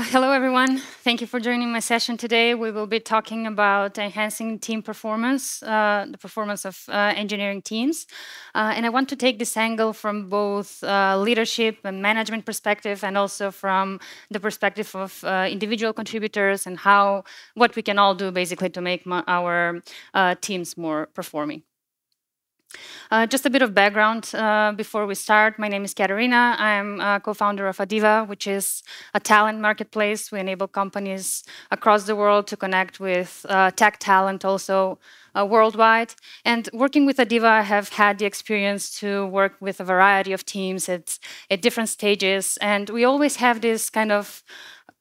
Hello, everyone. Thank you for joining my session today. We will be talking about enhancing team performance, the performance of engineering teams. And I want to take this angle from both leadership and management perspective, and also from the perspective of individual contributors and what we can all do basically to make our teams more performing. Just a bit of background before we start. My name is Katerina. I'm a co-founder of Adiva, which is a talent marketplace. We enable companies across the world to connect with tech talent also worldwide. And working with Adiva, I have had the experience to work with a variety of teams at different stages. And we always have this kind of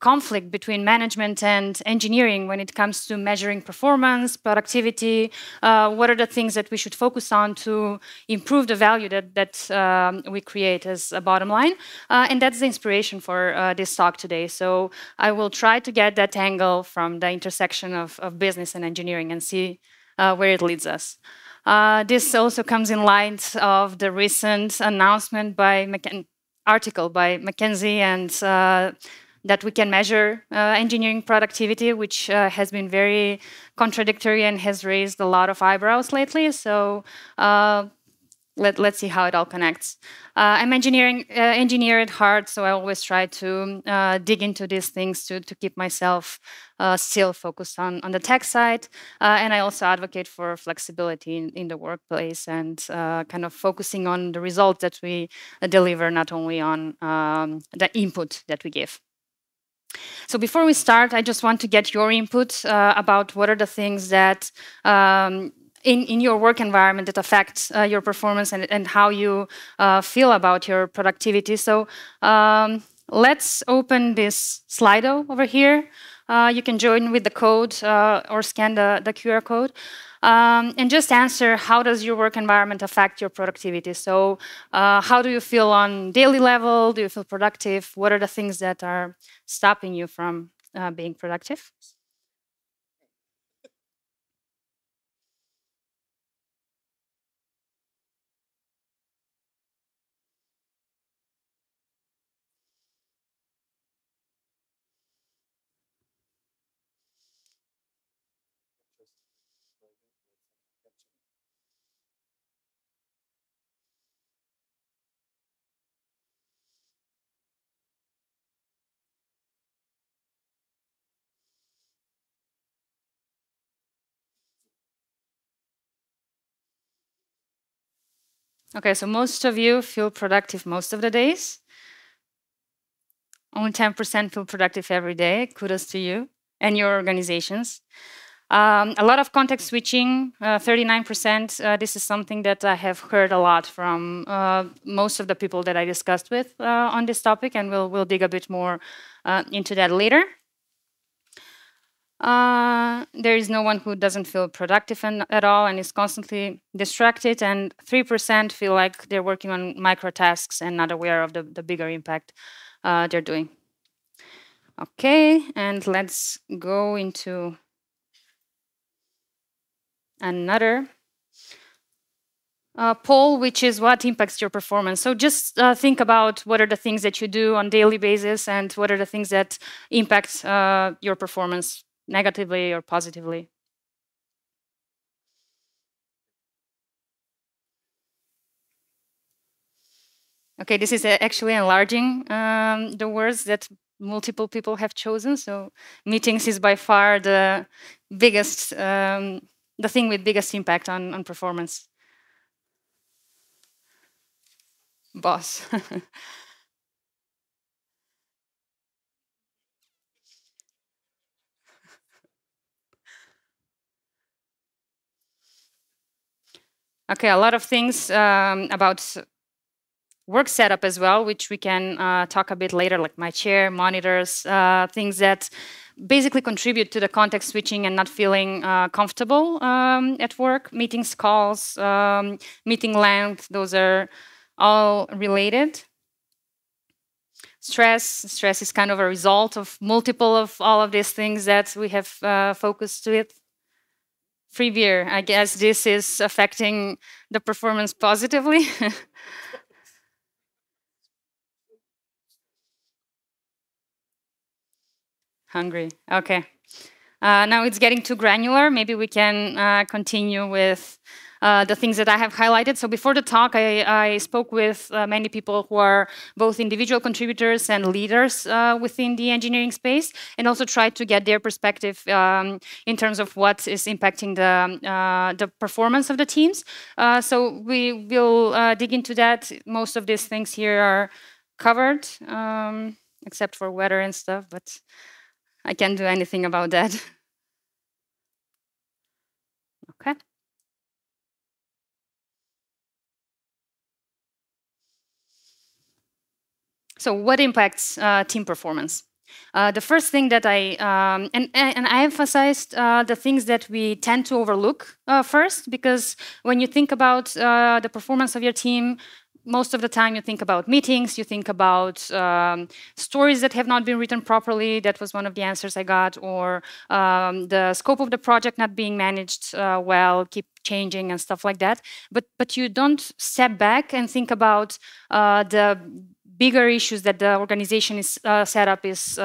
conflict between management and engineering when it comes to measuring performance, productivity, what are the things that we should focus on to improve the value that we create as a bottom line. And that's the inspiration for this talk today. So I will try to get that angle from the intersection of business and engineering and see where it leads us. This also comes in light of the recent announcement by article by McKinsey and that we can measure engineering productivity, which has been very contradictory and has raised a lot of eyebrows lately. So let's see how it all connects. I'm engineer at heart, so I always try to dig into these things to keep myself still focused on the tech side. And I also advocate for flexibility in the workplace and kind of focusing on the results that we deliver, not only on the input that we give. So before we start, I just want to get your input about what are the things that in your work environment that affect your performance and how you feel about your productivity. So let's open this Slido over here. You can join with the code or scan the QR code. And just answer, how does your work environment affect your productivity? So how do you feel on daily level? Do you feel productive? What are the things that are stopping you from being productive? Okay, so most of you feel productive most of the days. Only 10% feel productive every day. Kudos to you and your organizations. A lot of context switching, 39%. This is something that I have heard a lot from most of the people that I discussed with on this topic, and we'll dig a bit more into that later. There is no one who doesn't feel productive at all and is constantly distracted, and 3% feel like they're working on micro tasks and not aware of the bigger impact they're doing. Okay, and let's go into another poll, which is what impacts your performance. So just think about what are the things that you do on a daily basis and what are the things that impact your performance negatively or positively. Okay, this is actually enlarging the words that multiple people have chosen. So meetings is by far the biggest, the thing with biggest impact on performance. Boss. Okay, a lot of things about work setup as well, which we can talk a bit later, like my chair, monitors, things that basically contribute to the context switching and not feeling comfortable at work. Meetings, calls, meeting length, those are all related. Stress is kind of a result of multiple of all of these things that we have focused with. Free beer, I guess this is affecting the performance positively. Hungry, okay. Now it's getting too granular. Maybe we can continue with the things that I have highlighted. So before the talk, I spoke with many people who are both individual contributors and leaders within the engineering space, and also tried to get their perspective in terms of what is impacting the performance of the teams. So we will dig into that. Most of these things here are covered, except for weather and stuff, but I can't do anything about that. Okay. So what impacts team performance? The first thing that and I emphasized the things that we tend to overlook first, because when you think about the performance of your team, most of the time you think about meetings, you think about stories that have not been written properly. That was one of the answers I got, or the scope of the project not being managed well, keep changing and stuff like that. But you don't step back and think about the bigger issues that the organization is set up is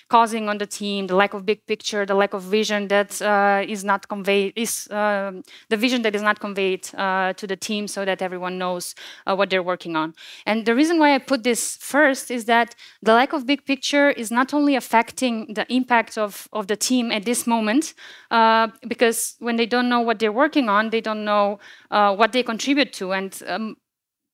causing on the team, the lack of big picture, the lack of vision that is not conveyed, the vision that is not conveyed to the team so that everyone knows what they're working on. And the reason why I put this first is that the lack of big picture is not only affecting the impact of the team at this moment, because when they don't know what they're working on, they don't know what they contribute to. And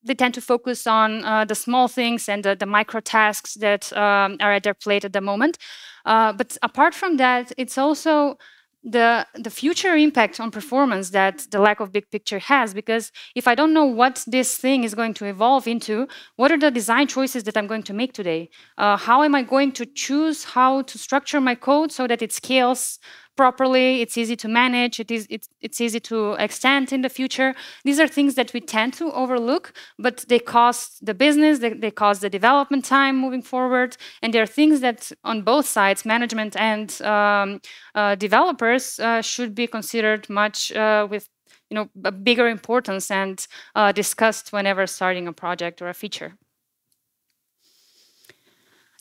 they tend to focus on the small things and the micro tasks that are at their plate at the moment. But apart from that, it's also the future impact on performance that the lack of big picture has. Because if I don't know what this thing is going to evolve into, what are the design choices that I'm going to make today? How am I going to choose how to structure my code so that it scales properly, it's easy to manage, it's easy to extend in the future? These are things that we tend to overlook, but they cost the business, they cost the development time moving forward, and there are things that on both sides, management and developers, should be considered much with a bigger importance and discussed whenever starting a project or a feature.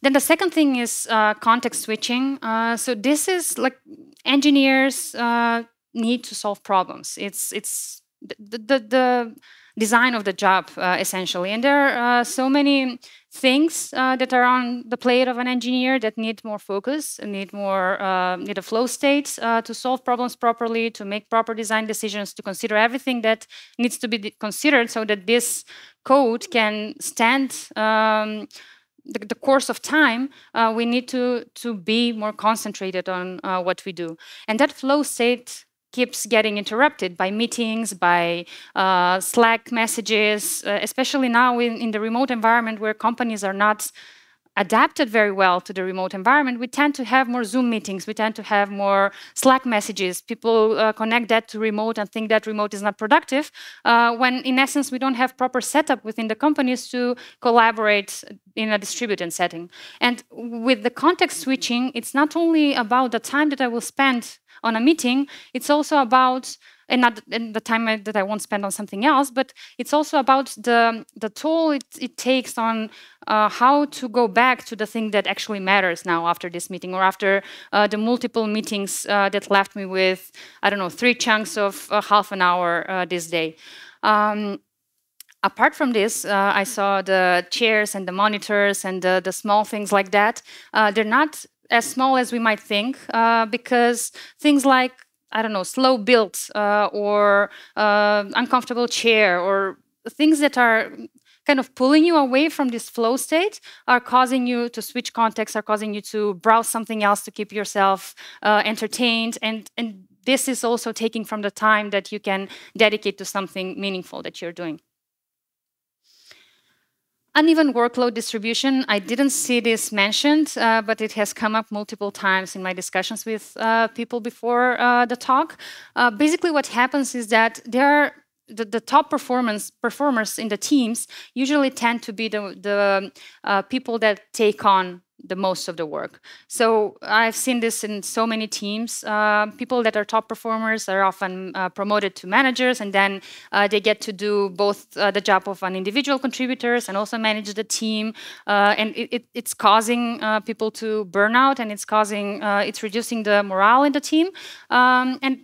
Then the second thing is context switching. So this is like engineers need to solve problems. It's the design of the job, essentially. And there are so many things that are on the plate of an engineer that need more focus, and need a flow state to solve problems properly, to make proper design decisions, to consider everything that needs to be considered so that this code can stand the course of time. We need to be more concentrated on what we do. And that flow state keeps getting interrupted by meetings, by Slack messages, especially now in the remote environment where companies are not adapted very well to the remote environment. We tend to have more Zoom meetings, we tend to have more Slack messages. People connect that to remote and think that remote is not productive, when in essence we don't have proper setup within the companies to collaborate in a distributed setting. And with the context switching, it's not only about the time that I will spend on a meeting, it's also about and the time that I won't spend on something else, but it's also about the toll it takes on how to go back to the thing that actually matters now after this meeting, or after the multiple meetings that left me with, I don't know, 3 chunks of half an hour this day. Apart from this, I saw the chairs and the monitors and the small things like that. They're not as small as we might think, because things like, I don't know, slow build or uncomfortable chair, or things that are kind of pulling you away from this flow state are causing you to switch context, are causing you to browse something else to keep yourself entertained. And this is also taking from the time that you can dedicate to something meaningful that you're doing. Uneven workload distribution, I didn't see this mentioned, but it has come up multiple times in my discussions with people before the talk. Basically, what happens is that the top performers in the teams usually tend to be the people that take on the most of the work. So I've seen this in so many teams. People that are top performers are often promoted to managers, and then they get to do both the job of an individual contributors and also manage the team. And it's causing people to burn out, and it's reducing the morale in the team. And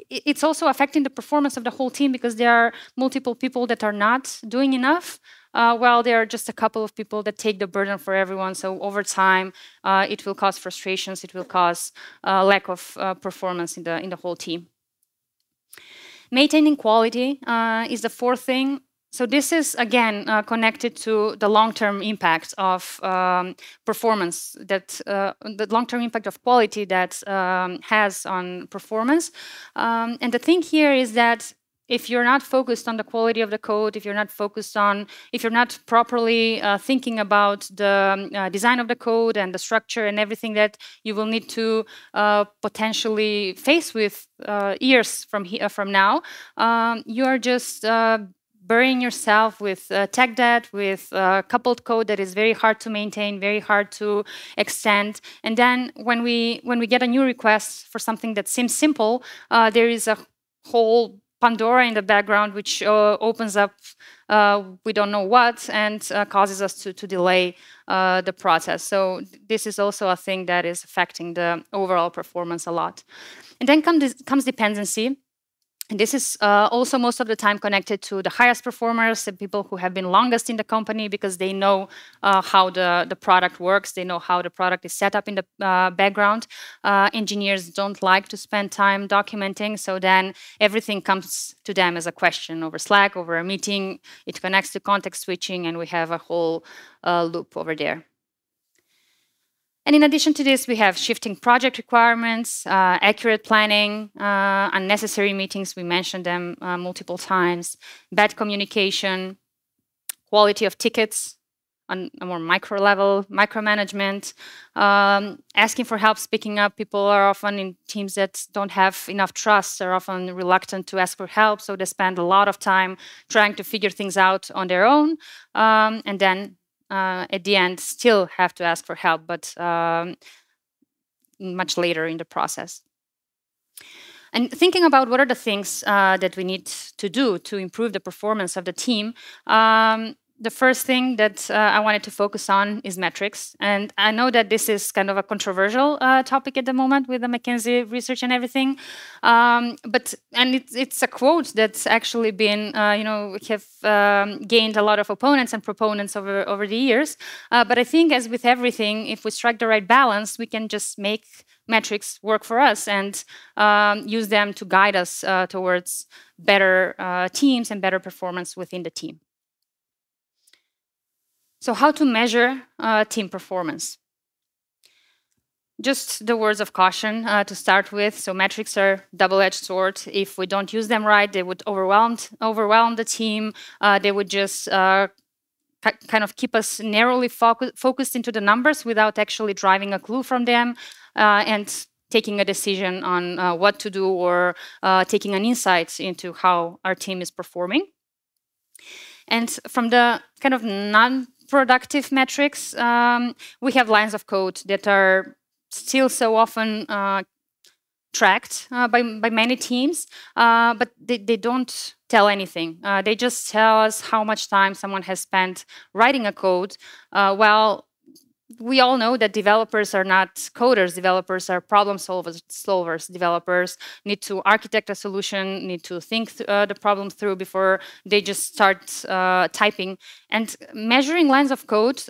it's also affecting the performance of the whole team because there are multiple people that are not doing enough, while there are just a couple of people that take the burden for everyone. So over time, it will cause frustrations. It will cause lack of performance in the whole team. Maintaining quality is the fourth thing. So this is, again, connected to the long-term impact of performance, the long-term impact of quality that has on performance. And the thing here is that if you're not focused on the quality of the code, if you're not properly thinking about the design of the code and the structure and everything that you will need to potentially face with years from now, you are just burying yourself with tech debt, with coupled code that is very hard to maintain, very hard to extend. And then when we get a new request for something that seems simple, there is a whole Pandora in the background which opens up we don't know what and causes us to delay the process. So this is also a thing that is affecting the overall performance a lot. And then comes dependency. And this is also most of the time connected to the highest performers, the people who have been longest in the company, because they know how the product works. They know how the product is set up in the background. Engineers don't like to spend time documenting, so then everything comes to them as a question over Slack, over a meeting. It connects to context switching, and we have a whole loop over there. And in addition to this, we have shifting project requirements, accurate planning, unnecessary meetings, we mentioned them multiple times, bad communication, quality of tickets on a more micro level, micromanagement, asking for help, speaking up. People are often in teams that don't have enough trust, are often reluctant to ask for help, so they spend a lot of time trying to figure things out on their own, and then at the end still have to ask for help, but much later in the process. And thinking about what are the things that we need to do to improve the performance of the team, the first thing that I wanted to focus on is metrics. And I know that this is kind of a controversial topic at the moment with the McKinsey research and everything. But it's a quote that's actually been, have gained a lot of opponents and proponents over the years. But I think, as with everything, if we strike the right balance, we can just make metrics work for us and use them to guide us towards better teams and better performance within the team. So how to measure team performance? Just the words of caution to start with. So metrics are double-edged sword. If we don't use them right, they would overwhelm the team. They would just kind of keep us narrowly focused into the numbers without actually driving a clue from them and taking a decision on what to do or taking an insight into how our team is performing. And from the kind of non-productive metrics, we have lines of code that are still so often tracked by many teams, but they don't tell anything. They just tell us how much time someone has spent writing a code, while we all know that developers are not coders. Developers are problem solvers. Developers need to architect a solution, need to think the problem through before they just start typing. And measuring lines of code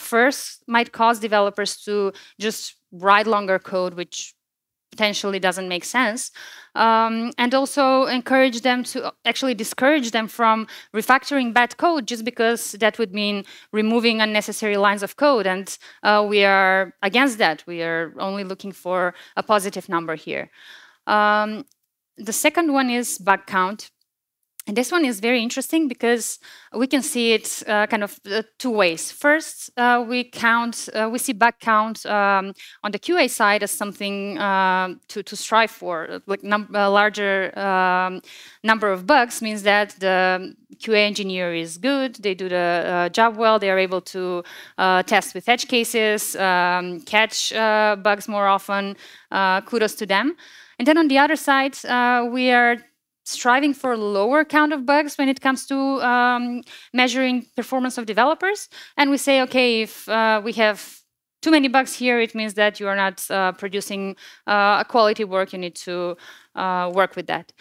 first might cause developers to just write longer code, which potentially doesn't make sense, and also encourage them to actually discourage them from refactoring bad code, just because that would mean removing unnecessary lines of code, and we are against that. We are only looking for a positive number here. The second one is bug count. And this one is very interesting because we can see it kind of two ways. First, we see bug count on the QA side as something to strive for. Like a larger number of bugs means that the QA engineer is good, they do the job well, they are able to test with edge cases, catch bugs more often. Kudos to them. And then on the other side, we are striving for a lower count of bugs when it comes to measuring performance of developers. And we say, okay, if we have too many bugs here, it means that you are not producing a quality work. You need to work with that.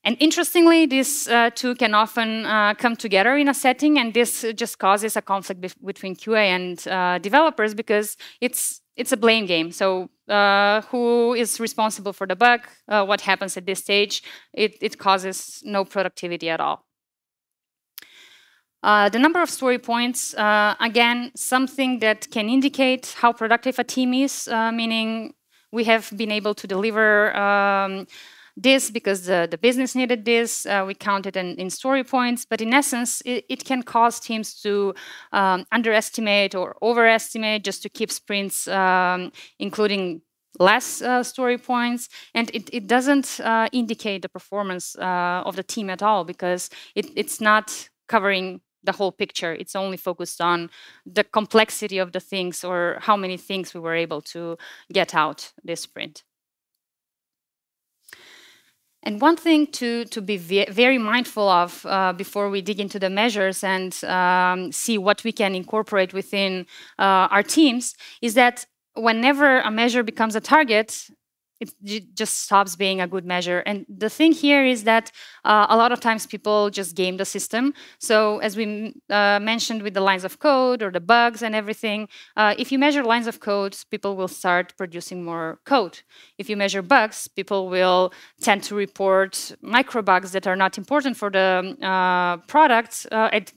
And interestingly, these two can often come together in a setting, and this just causes a conflict between QA and developers because it's a blame game. So who is responsible for the bug? What happens at this stage? It causes no productivity at all. The number of story points, again, something that can indicate how productive a team is, meaning we have been able to deliver this because the business needed this. We count it in story points, but in essence, it can cause teams to underestimate or overestimate just to keep sprints, including less story points. And it doesn't indicate the performance of the team at all because it's not covering the whole picture. It's only focused on the complexity of the things or how many things we were able to get out this sprint. And one thing to be very mindful of before we dig into the measures and see what we can incorporate within our teams is that whenever a measure becomes a target, it just stops being a good measure. And the thing here is that a lot of times people just game the system. So as we mentioned with the lines of code or the bugs and everything, if you measure lines of code, people will start producing more code. If you measure bugs, people will tend to report micro bugs that are not important for the product at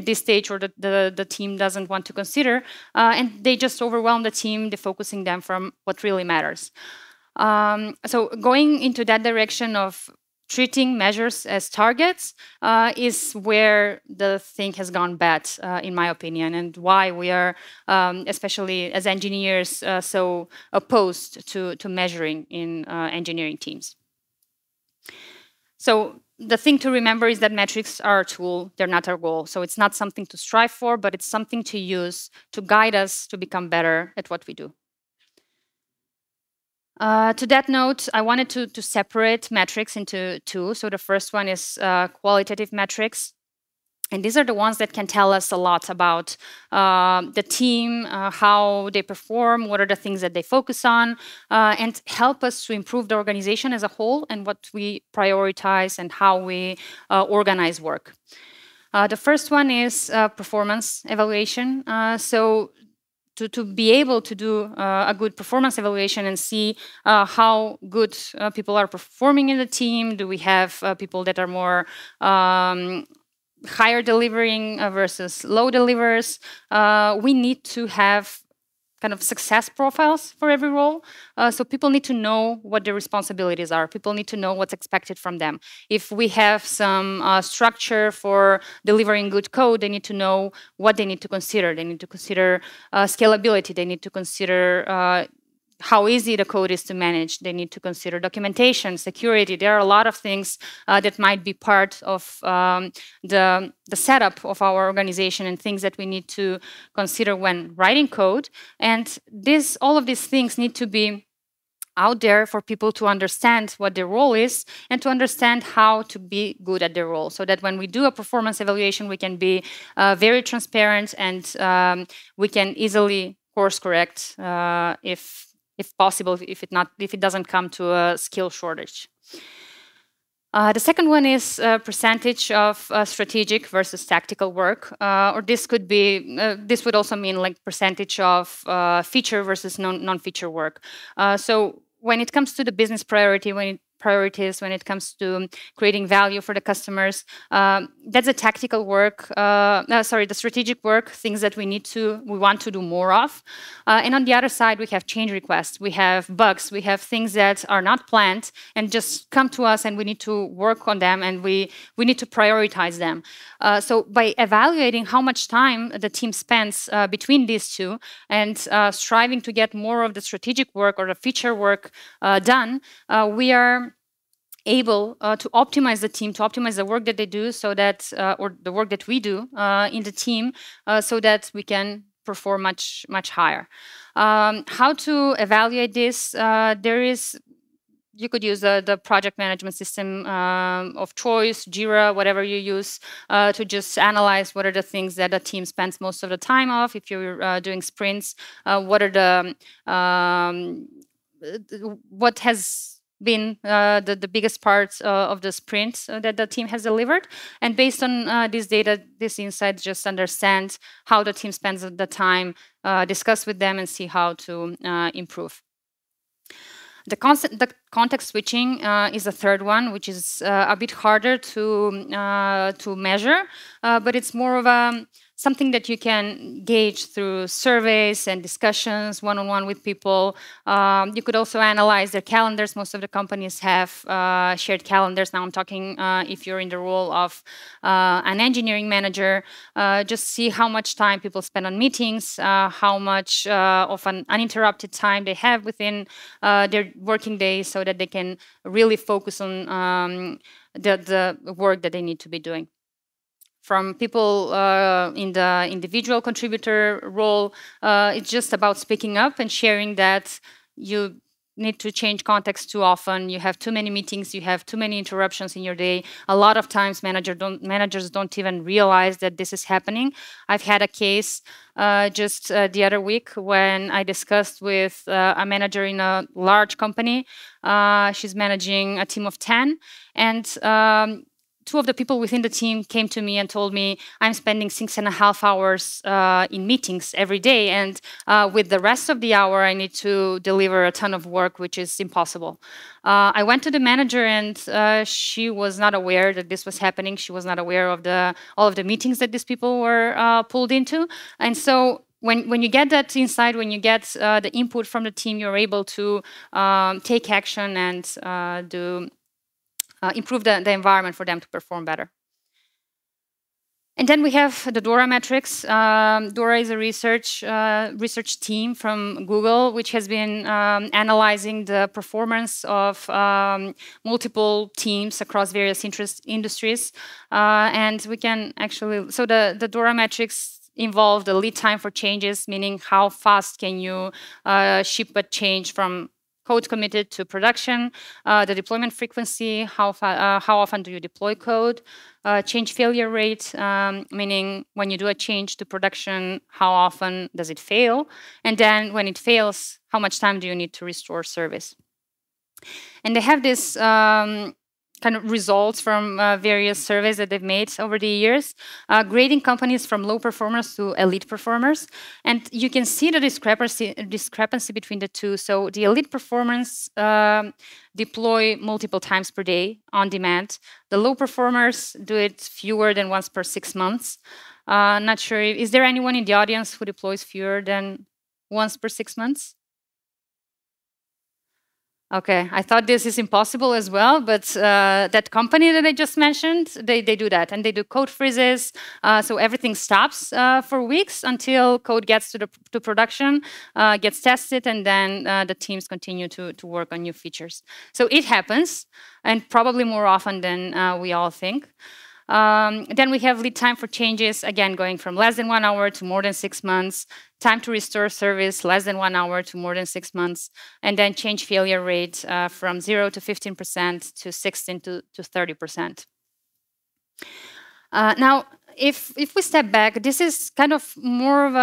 this stage, or the team doesn't want to consider, and they just overwhelm the team, defocusing them from what really matters. So going into that direction of treating measures as targets is where the thing has gone bad, in my opinion, and why we are, especially as engineers, so opposed to measuring in engineering teams. So the thing to remember is that metrics are a tool, they're not our goal. So it's not something to strive for, but it's something to use to guide us to become better at what we do. To that note, I wanted to separate metrics into two. So the first one is qualitative metrics. And these are the ones that can tell us a lot about the team, how they perform, what are the things that they focus on, and help us to improve the organization as a whole and what we prioritize and how we organize work. The first one is performance evaluation. So to be able to do a good performance evaluation and see how good people are performing in the team. Do we have people that are more higher delivering versus low delivers? We need to have kind of success profiles for every role. So people need to know what their responsibilities are. People need to know what's expected from them. If we have some structure for delivering good code, they need to know what they need to consider. They need to consider scalability. They need to consider how easy the code is to manage. They need to consider documentation, security. There are a lot of things that might be part of the setup of our organization and things that we need to consider when writing code. And all of these things need to be out there for people to understand what their role is and to understand how to be good at their role, so that when we do a performance evaluation, we can be very transparent and we can easily course correct if possible, if it doesn't come to a skill shortage. The second one is percentage of strategic versus tactical work, or this could be. This would also mean like percentage of feature versus non-feature work. So when it comes to the business priority, when it priorities, when it comes to creating value for the customers. That's the tactical work, the strategic work, things that we want to do more of. And on the other side, we have change requests, we have bugs, we have things that are not planned and just come to us, and we need to work on them, and we need to prioritize them. So by evaluating how much time the team spends between these two, and striving to get more of the strategic work or the feature work done, we are able to optimize the team, to optimize the work that they do, so that, or the work that we do in the team, so that we can perform much higher. How to evaluate this? You could use the project management system of choice, Jira, whatever you use, to just analyze what are the things that the team spends most of the time of. If you're doing sprints, what are what has been the biggest parts of the sprint that the team has delivered. And based on this data, this insight, just understand how the team spends the time, discuss with them, and see how to improve. The context switching is the third one, which is a bit harder to measure, but it's more of something that you can gauge through surveys and discussions one-on-one with people. You could also analyze their calendars. Most of the companies have shared calendars. Now I'm talking if you're in the role of an engineering manager, just see how much time people spend on meetings, how much of an uninterrupted time they have within their working days, so that they can really focus on the work that they need to be doing. From people in the individual contributor role, it's just about speaking up and sharing that you need to change context too often. You have too many meetings, you have too many interruptions in your day. A lot of times managers don't even realize that this is happening. I've had a case just the other week when I discussed with a manager in a large company. She's managing a team of 10, and two of the people within the team came to me and told me, I'm spending 6.5 hours in meetings every day, and with the rest of the hour, I need to deliver a ton of work, which is impossible. I went to the manager, and she was not aware that this was happening. She was not aware of all of the meetings that these people were pulled into. And so when you get that insight, when you get the input from the team, you're able to take action and improve the environment for them to perform better. And then we have the DORA metrics. DORA is a research team from Google, which has been analyzing the performance of multiple teams across various industries. And we can actually, so the DORA metrics involve the lead time for changes, meaning how fast can you ship a change from code committed to production, the deployment frequency, how often do you deploy code, change failure rate, meaning when you do a change to production, how often does it fail, and then when it fails, how much time do you need to restore service. And they have this kind of results from various surveys that they've made over the years, grading companies from low performers to elite performers. And you can see the discrepancy between the two. So the elite performers deploy multiple times per day on demand. The low performers do it fewer than once per 6 months. Not sure, is there anyone in the audience who deploys fewer than once per 6 months? Okay, I thought this is impossible as well, but that company that I just mentioned, they do that, and they do code freezes, so everything stops for weeks until code gets to production, gets tested, and then the teams continue to work on new features. So it happens, and probably more often than we all think. Then we have lead time for changes, again, going from less than 1 hour to more than 6 months. Time to restore service, less than 1 hour to more than 6 months. And then change failure rate from 0 to 15% to 16 to 30%. Now, if we step back, this is kind of more of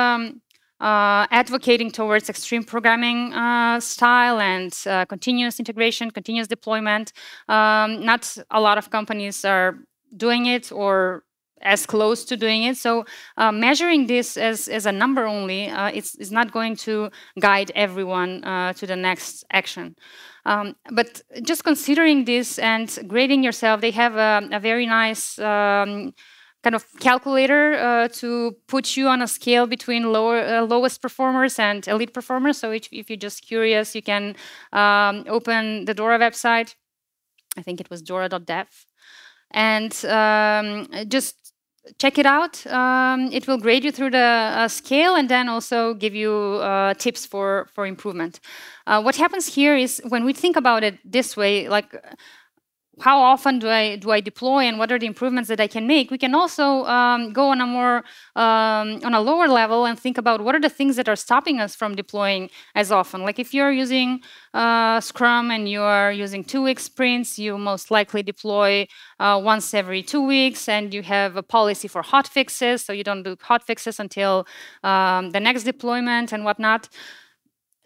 advocating towards extreme programming style and continuous integration, continuous deployment. Not a lot of companies are doing it or as close to doing it. So measuring this as a number only, it's not going to guide everyone to the next action. But just considering this and grading yourself, they have a very nice kind of calculator to put you on a scale between lowest performers and elite performers. So if you're just curious, you can open the Dora website. I think it was dora.dev. And just check it out. It will grade you through the scale and then also give you tips for improvement. What happens here is when we think about it this way, like how often do I deploy and what are the improvements that I can make? We can also go on a more on a lower level and think about what are the things that are stopping us from deploying as often. Like if you're using Scrum and you are using 2-week sprints, you most likely deploy once every 2 weeks, and you have a policy for hot fixes, so you don't do hot fixes until the next deployment and whatnot.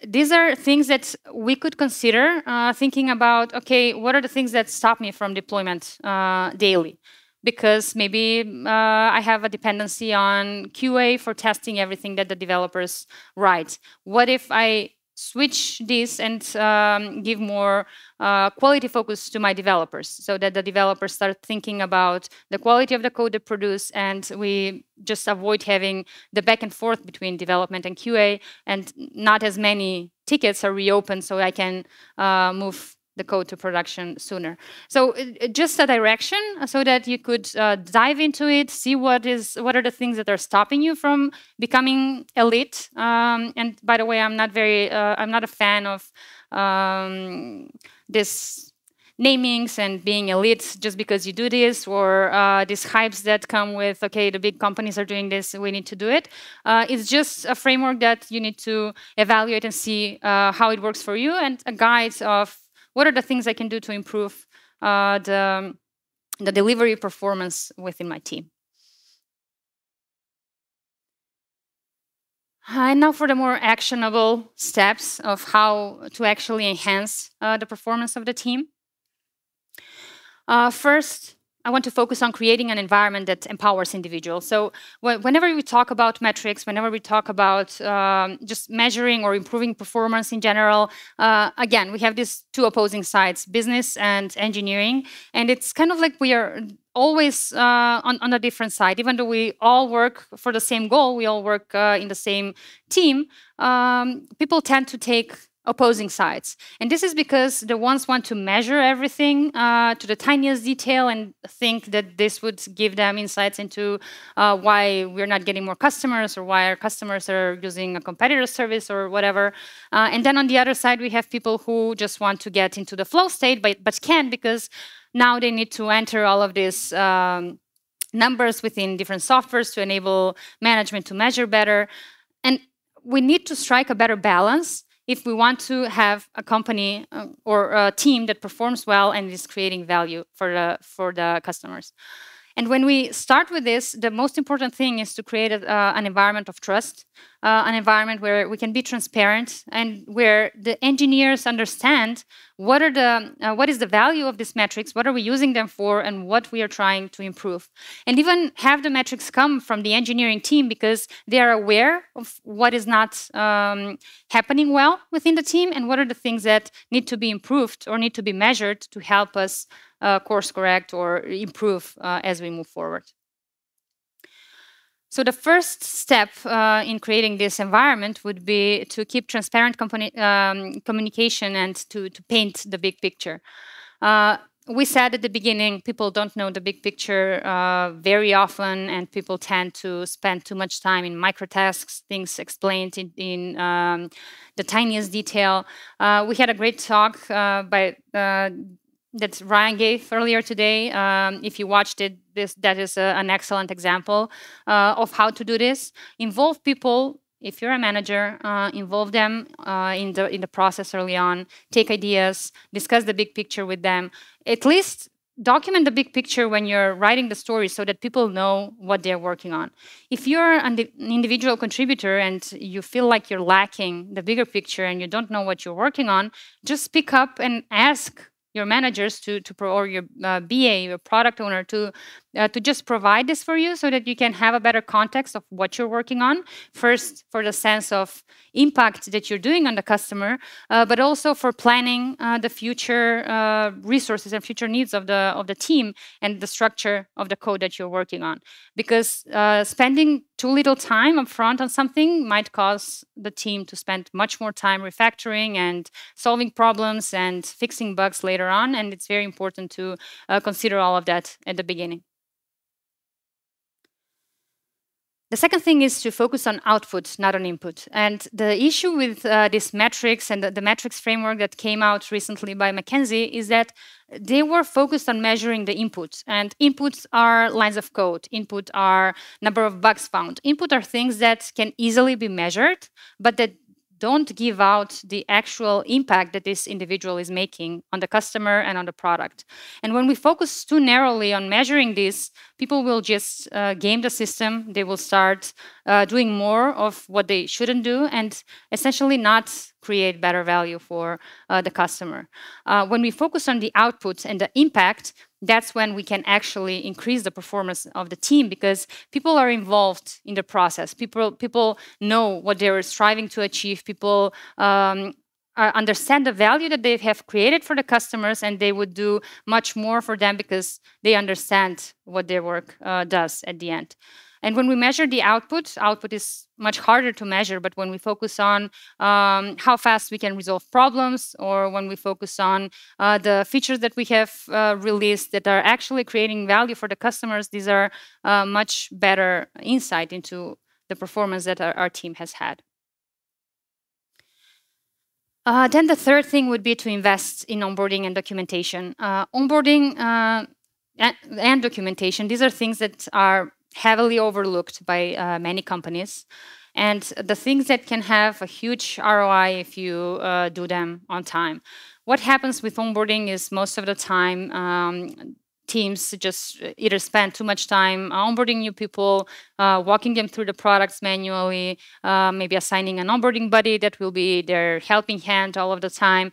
These are things that we could consider thinking about, okay, what are the things that stop me from deployment daily? Because maybe I have a dependency on QA for testing everything that the developers write. What if I switch this and give more quality focus to my developers so that the developers start thinking about the quality of the code they produce, and we just avoid having the back and forth between development and QA, and not as many tickets are reopened so I can move the code to production sooner. So just a direction so that you could dive into it, see what are the things that are stopping you from becoming elite. And by the way, I'm not a fan of this namings and being elite just because you do this, or these hypes that come with, okay, the big companies are doing this, we need to do it. It's just a framework that you need to evaluate and see how it works for you, and a guide of what are the things I can do to improve the delivery performance within my team. And now for the more actionable steps of how to actually enhance the performance of the team. First, I want to focus on creating an environment that empowers individuals. So whenever we talk about metrics, whenever we talk about just measuring or improving performance in general, again, we have these two opposing sides, business and engineering. And it's kind of like we are always on a different side. Even though we all work for the same goal, we all work in the same team, people tend to take opposing sides. And this is because the ones want to measure everything to the tiniest detail and think that this would give them insights into why we're not getting more customers, or why our customers are using a competitor service or whatever. And then on the other side, we have people who just want to get into the flow state, but can't, because now they need to enter all of these numbers within different softwares to enable management to measure better. And we need to strike a better balance if we want to have a company or a team that performs well and is creating value for the customers. And when we start with this, the most important thing is to create an environment of trust, an environment where we can be transparent and where the engineers understand what is the value of these metrics, what are we using them for, and what we are trying to improve. And even have the metrics come from the engineering team, because they are aware of what is not happening well within the team and what are the things that need to be improved or need to be measured to help us course correct or improve as we move forward. So the first step in creating this environment would be to keep transparent communication and to paint the big picture. We said at the beginning, people don't know the big picture very often, and people tend to spend too much time in microtasks, things explained in the tiniest detail. We had a great talk that Ryan gave earlier today. If you watched it, that is an excellent example of how to do this. Involve people. If you're a manager, involve them in the process early on. Take ideas, discuss the big picture with them. At least document the big picture when you're writing the story so that people know what they're working on. If you're an individual contributor and you feel like you're lacking the bigger picture and you don't know what you're working on, just speak up and ask your managers or your BA, your product owner, to to just provide this for you so that you can have a better context of what you're working on. First, for the sense of impact that you're doing on the customer, but also for planning the future resources and future needs of the team and the structure of the code that you're working on. Because spending too little time upfront on something might cause the team to spend much more time refactoring and solving problems and fixing bugs later on. And it's very important to consider all of that at the beginning. The second thing is to focus on output, not on input. And the issue with this metrics and the metrics framework that came out recently by McKinsey is that they were focused on measuring the inputs. And inputs are lines of code. Input are number of bugs found. Input are things that can easily be measured, but that don't give out the actual impact that this individual is making on the customer and on the product. And when we focus too narrowly on measuring this, people will just game the system. They will start doing more of what they shouldn't do and essentially not create better value for the customer. When we focus on the output and the impact, that's when we can actually increase the performance of the team, because people are involved in the process. People know what they're striving to achieve. People understand the value that they have created for the customers, and they would do much more for them because they understand what their work does at the end. And when we measure the output is much harder to measure. But when we focus on how fast we can resolve problems, or when we focus on the features that we have released that are actually creating value for the customers, these are much better insight into the performance that our team has had. Then the third thing would be to invest in onboarding and documentation. Onboarding and documentation, these are things that are heavily overlooked by many companies, and the things that can have a huge ROI if you do them on time. What happens with onboarding is most of the time teams just either spend too much time onboarding new people, walking them through the products manually, maybe assigning an onboarding buddy that will be their helping hand all of the time.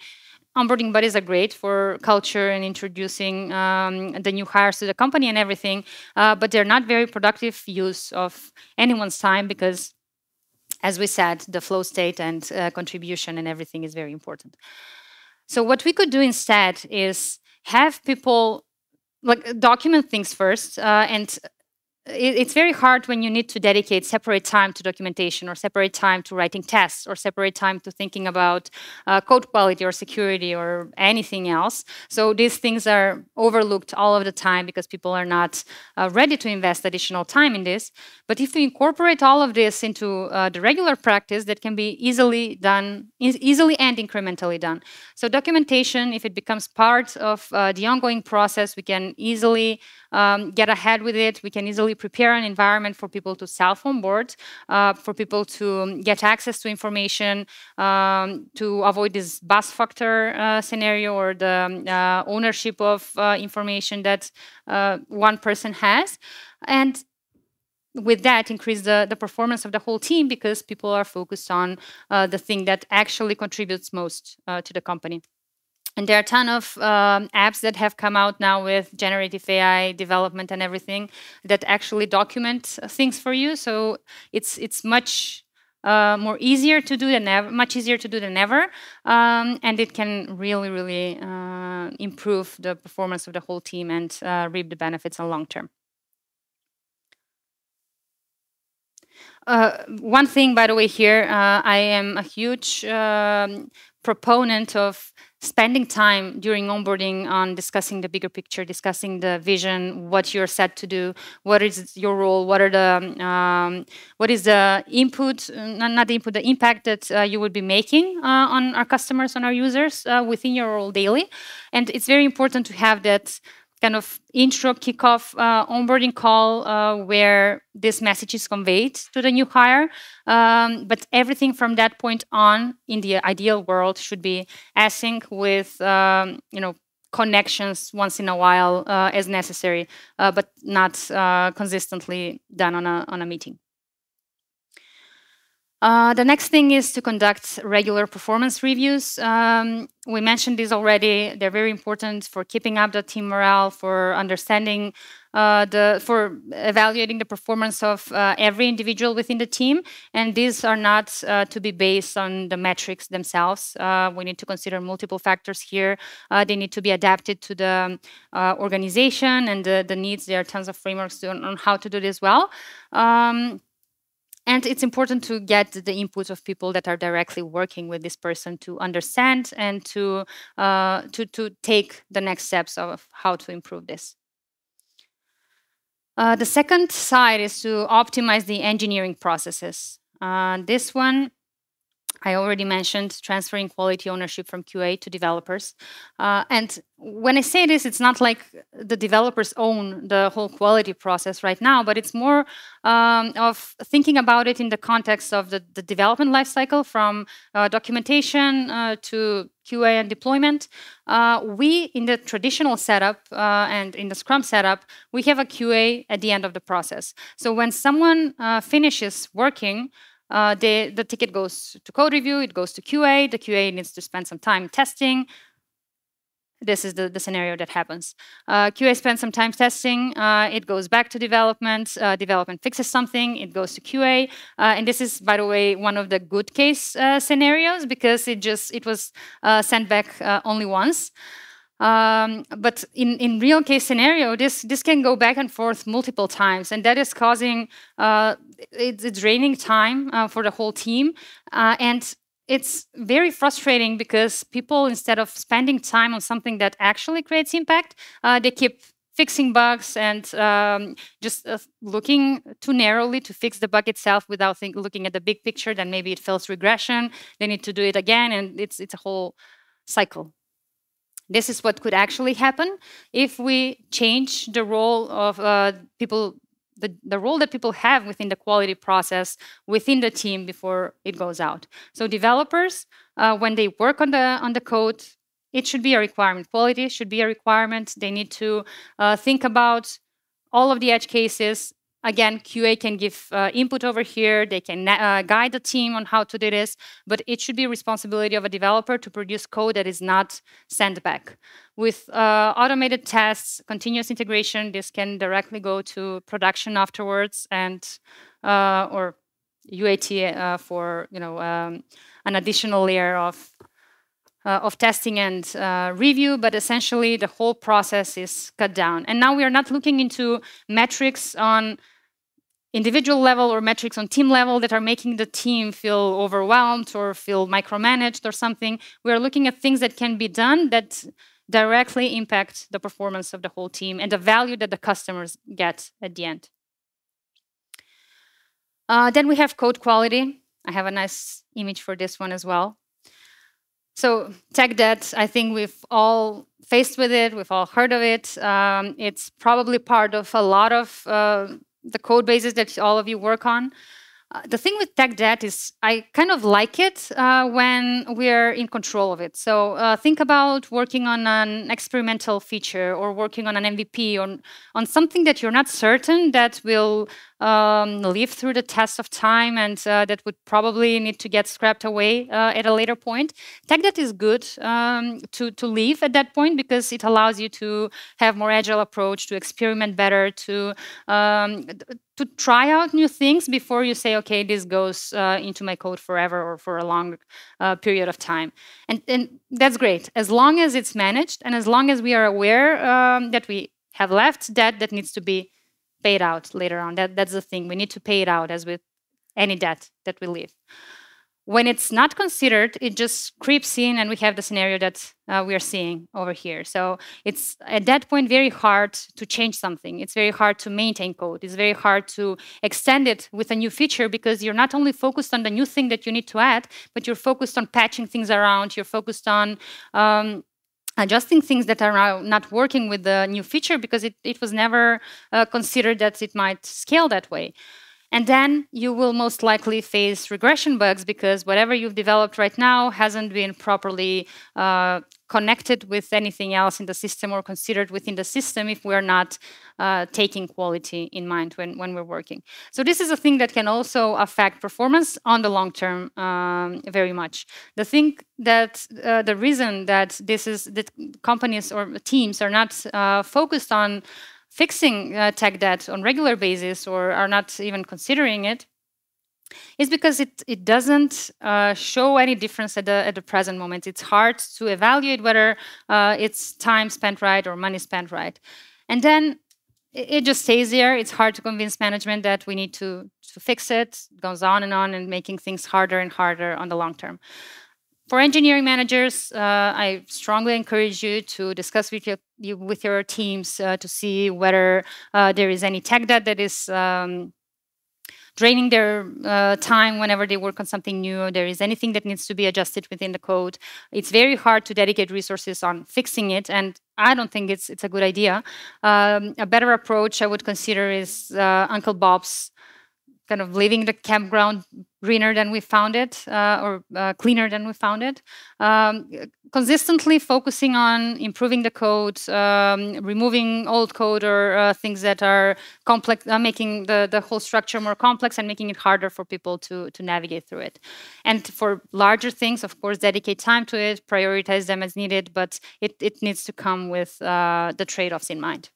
Onboarding buddies are great for culture and introducing the new hires to the company and everything, but they're not very productive use of anyone's time because, as we said, the flow state and contribution and everything is very important. So what we could do instead is have people document things first, and it's very hard when you need to dedicate separate time to documentation, or separate time to writing tests, or separate time to thinking about code quality or security or anything else. So these things are overlooked all of the time because people are not ready to invest additional time in this. But if we incorporate all of this into the regular practice, that can be easily done, easily and incrementally done. So documentation, if it becomes part of the ongoing process, we can easily get ahead with it. We can easily prepare an environment for people to self-onboard, for people to get access to information, to avoid this bus factor scenario, or the ownership of information that one person has. And with that, increase the performance of the whole team, because people are focused on the thing that actually contributes most to the company. And there are a ton of apps that have come out now with generative AI development and everything that actually document things for you. So it's much more easier to do than ever, much easier to do than ever, and it can really improve the performance of the whole team and reap the benefits on long term. One thing, by the way, here, I am a huge proponent of spending time during onboarding on discussing the bigger picture, discussing the vision, what you're set to do, what is your role, what is the input, not the input, the impact that you would be making on our customers, on our users within your role daily. And it's very important to have that kind of intro kickoff onboarding call where this message is conveyed to the new hire. But everything from that point on, in the ideal world, should be async with connections once in a while as necessary, but not consistently done on a meeting. The next thing is to conduct regular performance reviews. We mentioned these already. They're very important for keeping up the team morale, for understanding for evaluating the performance of every individual within the team. And these are not to be based on the metrics themselves. We need to consider multiple factors here. They need to be adapted to the organization and the needs. There are tons of frameworks on how to do this well. And it's important to get the input of people that are directly working with this person to understand and to take the next steps of how to improve this. The second side is to optimize the engineering processes. This one, I already mentioned, transferring quality ownership from QA to developers. And when I say this, it's not like the developers own the whole quality process right now, but it's more of thinking about it in the context of the development lifecycle, from documentation to QA and deployment. We, in the traditional setup and in the Scrum setup, we have a QA at the end of the process. So when someone finishes working, the ticket goes to code review, it goes to QA, the QA needs to spend some time testing. This is the scenario that happens. QA spends some time testing, it goes back to development, development fixes something, it goes to QA, and this is, by the way, one of the good case scenarios, because it was sent back only once. But in real case scenario, this can go back and forth multiple times, and that is causing it's draining time for the whole team, and it's very frustrating because people, instead of spending time on something that actually creates impact, they keep fixing bugs and just looking too narrowly to fix the bug itself without looking at the big picture. Then maybe it fails regression, they need to do it again, and it's a whole cycle. This is what could actually happen if we change the role of people, the role that people have within the quality process within the team before it goes out. So developers, when they work on the code, it should be a requirement. Quality should be a requirement. They need to think about all of the edge cases. Again, QA can give input over here. They can guide the team on how to do this, but it should be responsibility of a developer to produce code that is not sent back. With automated tests, continuous integration, this can directly go to production afterwards, and or UAT for an additional layer of testing and review, but essentially the whole process is cut down. And now we are not looking into metrics on individual level or metrics on team level that are making the team feel overwhelmed or feel micromanaged or something. We are looking at things that can be done that directly impact the performance of the whole team and the value that the customers get at the end. Then we have code quality. I have a nice image for this one as well. So tech debt, I think we've all faced with it, we've all heard of it. It's probably part of a lot of the code bases that all of you work on. The thing with tech debt is I kind of like it when we're in control of it. So think about working on an experimental feature or working on an MVP on something that you're not certain that will live through the test of time and that would probably need to get scrapped away at a later point. Tech debt is good to leave at that point because it allows you to have more agile approach, to experiment better, to try out new things before you say, okay, this goes into my code forever or for a long period of time. And that's great, as long as it's managed and as long as we are aware that we have left debt that needs to be paid out later on. That's the thing. We need to pay it out as with any debt that we leave. When it's not considered, it just creeps in and we have the scenario that we are seeing over here. So it's at that point very hard to change something. It's very hard to maintain code. It's very hard to extend it with a new feature because you're not only focused on the new thing that you need to add, but you're focused on patching things around. You're focused on adjusting things that are not working with the new feature because it was never considered that it might scale that way. And then you will most likely face regression bugs because whatever you've developed right now hasn't been properly connected with anything else in the system or considered within the system if we're not taking quality in mind when we're working. So this is a thing that can also affect performance on the long term very much. The thing that the reason that this is that companies or teams are not focused on fixing tech debt on regular basis or are not even considering it is because it doesn't show any difference at the present moment. It's hard to evaluate whether it's time spent right or money spent right. And then it just stays there. It's hard to convince management that we need to fix it. It goes on and making things harder and harder on the long term. For engineering managers, I strongly encourage you to discuss with your teams to see whether there is any tech debt that is draining their time whenever they work on something new. There is anything that needs to be adjusted within the code. It's very hard to dedicate resources on fixing it, and I don't think it's a good idea. A better approach I would consider is Uncle Bob's kind of leaving the campground greener than we found it, or cleaner than we found it. Consistently focusing on improving the code, removing old code or things that are complex, making the whole structure more complex and making it harder for people to navigate through it. And for larger things, of course, dedicate time to it, prioritize them as needed, but it needs to come with the trade-offs in mind.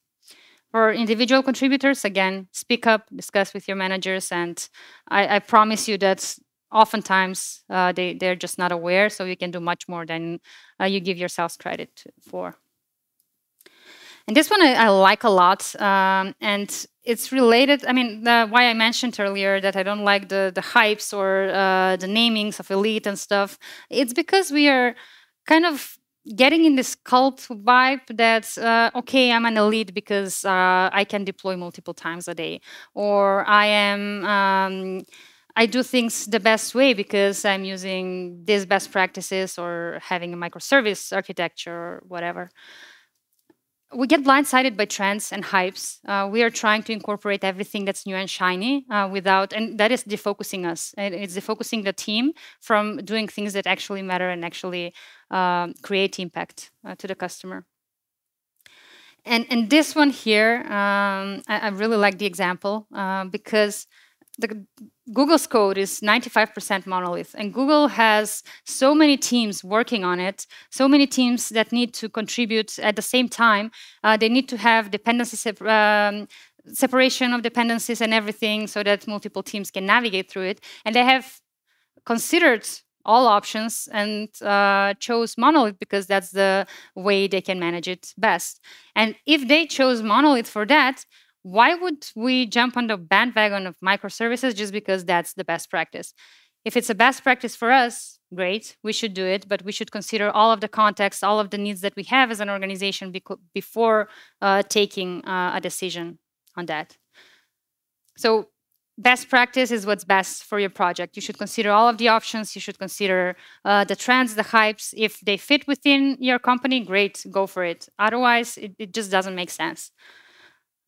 For individual contributors, again, speak up, discuss with your managers, and I promise you that oftentimes they're just not aware, so you can do much more than you give yourselves credit for. And this one I like a lot, and it's related. I mean, why I mentioned earlier that I don't like the hypes or the namings of elite and stuff. It's because we are kind of getting in this cult vibe that, okay, I'm an elite because I can deploy multiple times a day, or I do things the best way because I'm using these best practices or having a microservice architecture or whatever. We get blindsided by trends and hypes. We are trying to incorporate everything that's new and shiny and that is defocusing us. It's defocusing the team from doing things that actually matter and actually create impact to the customer. And this one here, I really like the example because Google's code is 95% monolith, and Google has so many teams working on it, so many teams that need to contribute at the same time. They need to have dependency separation of dependencies and everything so that multiple teams can navigate through it. And they have considered all options and chose monolith because that's the way they can manage it best. And if they chose monolith for that, why would we jump on the bandwagon of microservices just because that's the best practice? If it's a best practice for us, great, we should do it, but we should consider all of the context, all of the needs that we have as an organization before taking a decision on that. So best practice is what's best for your project. You should consider all of the options. You should consider the trends, the hypes. If they fit within your company, great, go for it. Otherwise, it just doesn't make sense.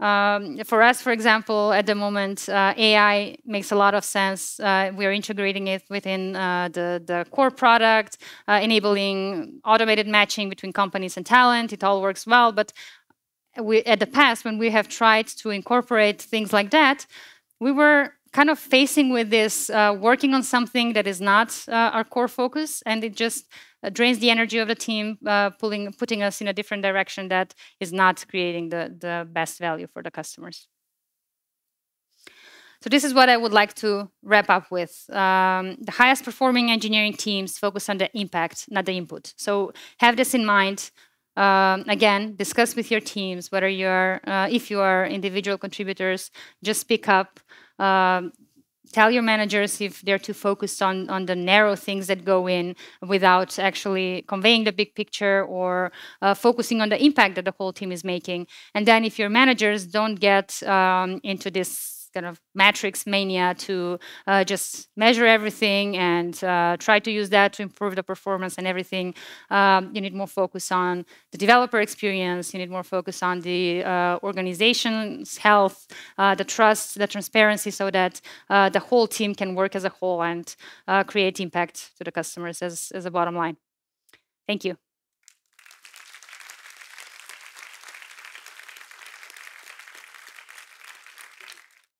For us, for example, at the moment, AI makes a lot of sense. We are integrating it within the core product, enabling automated matching between companies and talent. It all works well. But at the past, when we have tried to incorporate things like that, we were kind of facing with this working on something that is not our core focus, and it just drains the energy of the team, putting us in a different direction that is not creating the best value for the customers. So this is what I would like to wrap up with. The highest performing engineering teams focus on the impact, not the input. So have this in mind. Again, discuss with your teams whether if you are individual contributors, just speak up. Tell your managers if they're too focused on the narrow things that go in without actually conveying the big picture or focusing on the impact that the whole team is making. And then if your managers don't get into this kind of matrix mania to just measure everything and try to use that to improve the performance and everything, you need more focus on the developer experience. You need more focus on the organization's health, the trust, the transparency, so that the whole team can work as a whole and create impact to the customers as a bottom line. Thank you.